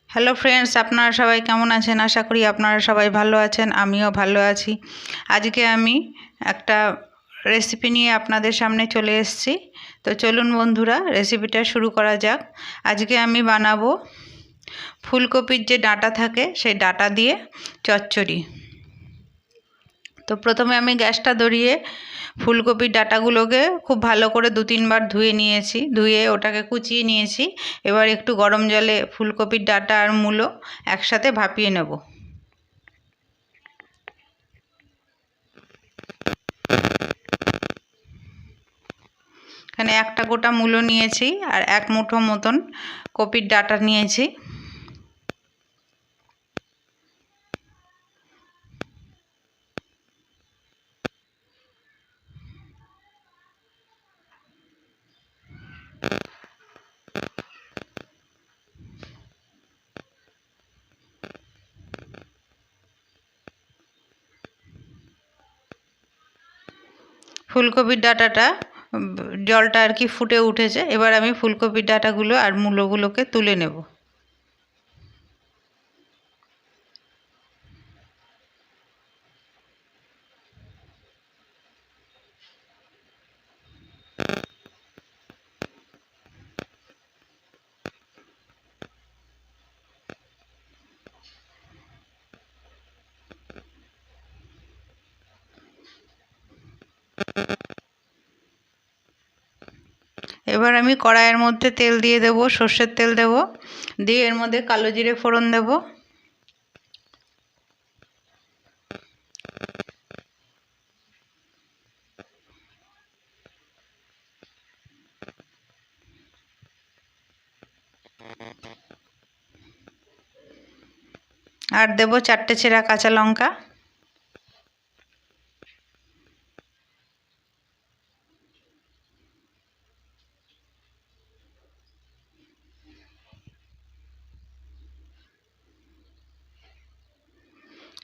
Hello friends, আপনারা সবাই কেমন আছেন? আশা করি আপনারা সবাই ভালো আছেন, আমিও ভালো আছি। আজকে আমি একটা রেসিপি নিয়ে আপনাদের সামনে চলে এসেছি। তো চলুন বন্ধুরা, রেসিপিটা শুরু করা যাক। আজকে আমি বানাবো ফুলকপির যে ডাঁটা থাকে সেই ডাঁটা দিয়ে চচ্চড়ি। তো প্রথমে আমি গ্যাসটা ধরিয়ে ফুলকপির ডাঁটাগুলোকে খুব ভালো করে 2-3 বার ধুয়ে নিয়েছি, ধুয়ে ওটাকে কুচিয়ে নিয়েছি। এবার একটু গরম জলে ফুলকপির ডাঁটা আর মূলো একসাথে ভাপিয়ে নেব। এখানে একটা গোটা মূলো নিয়েছি আর 1 মুঠো মতন কপির ডাঁটা নিয়েছি। ফুলকপির ডাঁটাটা জলটা আর কি ফুটে উঠেছে। এবার আমি ফুলকপির ডাঁটাগুলো আর মূলোগুলোকে তুলে নেব। এবার আমি কড়াইয়ের মধ্যে তেল দিয়ে দেব, সর্ষের তেল দেব, দিয়ে এর মধ্যে কালো জিরে ফোড়ন দেব। আর দেব 4টে ছেঁড়া কাঁচা লঙ্কা।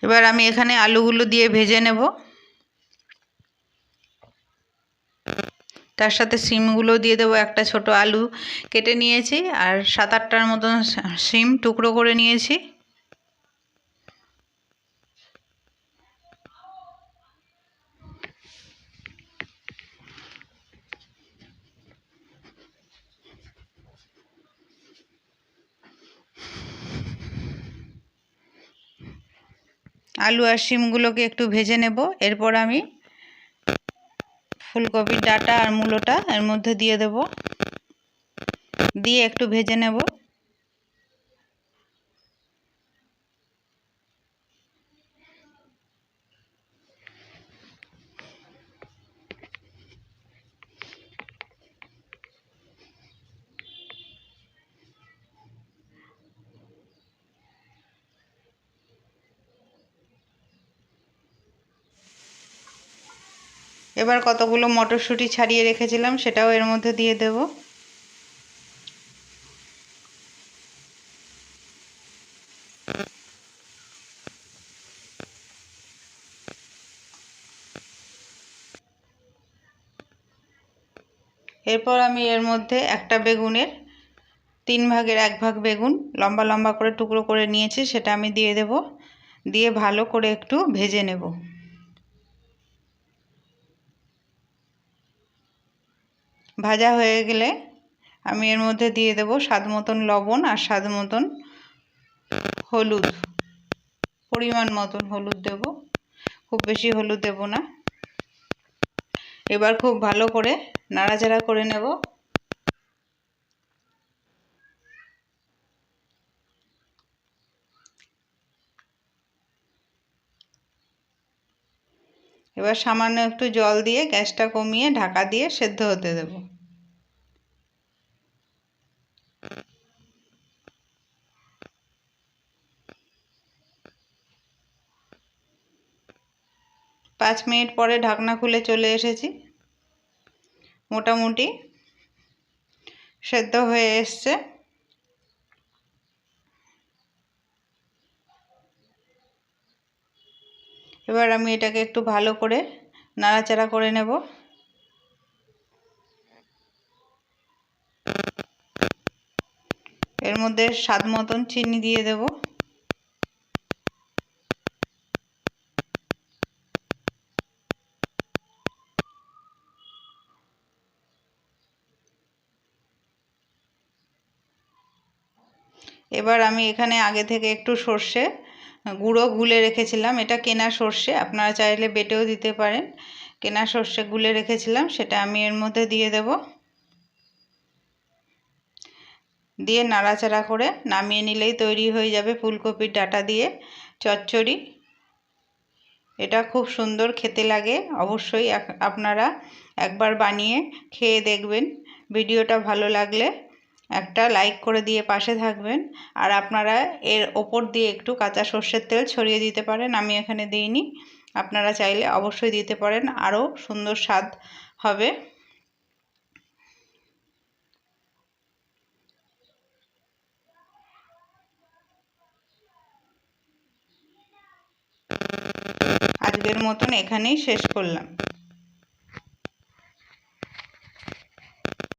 এবার আমি এখানে আলুগুলো দিয়ে ভেজে নেব। তার সাথে শিমগুলো দিয়ে দেবো। একটা ছোট আলু কেটে নিয়েছি আর 7-8টার মতন শিম টুকরো করে নিয়েছি। আলু আর শিমগুলোকে একটু ভেজে নেব। এরপর আমি ফুলকপির ডাঁটা আর মূলোটা এর মধ্যে দিয়ে দেব, দিয়ে একটু ভেজে নেব। এবার কতগুলো মটরশুঁটি ছাড়িয়ে রেখেছিলাম সেটাও এর মধ্যে দিয়ে দেব। এরপর আমি এর মধ্যে একটা বেগুনের 3 ভাগের 1 ভাগ বেগুন লম্বা লম্বা করে টুকরো করে নিয়েছি, সেটা আমি দিয়ে দেব। দিয়ে ভালো করে একটু ভেজে নেব। ভাজা হয়ে গেলে আমি এর মধ্যে দিয়ে দেব স্বাদ মতন লবণ আর স্বাদ মতন হলুদ, পরিমাণ মতন হলুদ দেব, খুব বেশি হলুদ দেব না। এবার খুব ভালো করে নাড়াচাড়া করে নেব। এবার সামান্য একটু জল দিয়ে গ্যাসটা কমিয়ে ঢাকা দিয়ে সেদ্ধ হতে দেব। পাঁচ মিনিট পরে ঢাকনা খুলে চলে এসেছি, মোটামুটি সেদ্ধ হয়ে এসছে। এবার আমি এটাকে একটু ভালো করে নাড়াচাড়া করে নেব। এর মধ্যে স্বাদ মতন চিনি দিয়ে দেব। এবার আমি এখানে আগে থেকে একটু সর্ষে গুঁড়ো গুলে রেখেছিলাম, এটা কেনা সর্ষে, আপনারা চাইলে বেটেও দিতে পারেন। কেনা সর্ষে গুলে রেখেছিলাম, সেটা আমি এর মধ্যে দিয়ে দেব। দিয়ে নাড়াচাড়া করে নামিয়ে নিলেই তৈরি হয়ে যাবে ফুলকপির ডাঁটা দিয়ে চচ্চড়ি। এটা খুব সুন্দর খেতে লাগে, অবশ্যই আপনারা একবার বানিয়ে খেয়ে দেখবেন। ভিডিওটা ভালো লাগলে একটা লাইক করে দিয়ে পাশে থাকবেন। আর আপনারা এর ওপর দিয়ে একটু কাঁচা সর্ষের তেল ছড়িয়ে দিতে পারেন, আমি এখানে দিইনি, আপনারা চাইলে অবশ্যই দিতে পারেন, আরও সুন্দর স্বাদ হবে। আজকের মতন এখানেই শেষ করলাম।